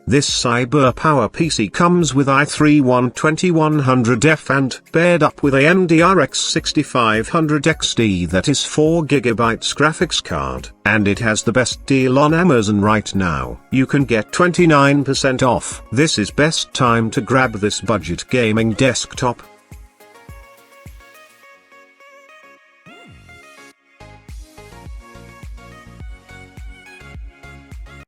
This CYBERPOWERPC comes with i3-12100F and paired up with AMD RX 6500 XT, that is 4GB graphics card, and it has the best deal on Amazon right now. You can get 29% off. This is best time to grab this budget gaming desktop.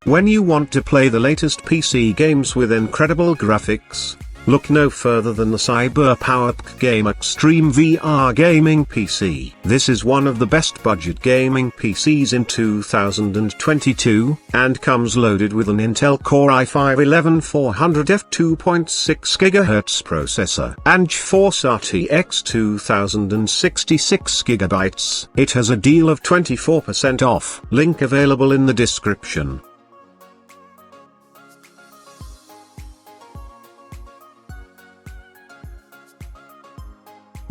When you want to play the latest PC games with incredible graphics, look no further than the CYBERPOWERPC Extreme VR Gaming PC. This is one of the best budget gaming PCs in 2022, and comes loaded with an Intel Core i5-11400F 2.6 GHz processor and GeForce RTX 2066 GB. It has a deal of 24% off. Link available in the description.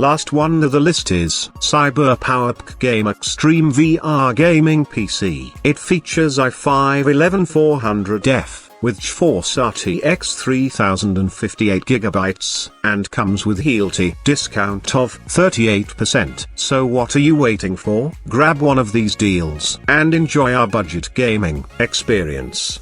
Last one of the list is CYBERPOWERPC Extreme VR Gaming PC. It features i5-11400F with GeForce RTX 3058 GB and comes with Healty discount of 38%. So what are you waiting for? Grab one of these deals and enjoy our budget gaming experience.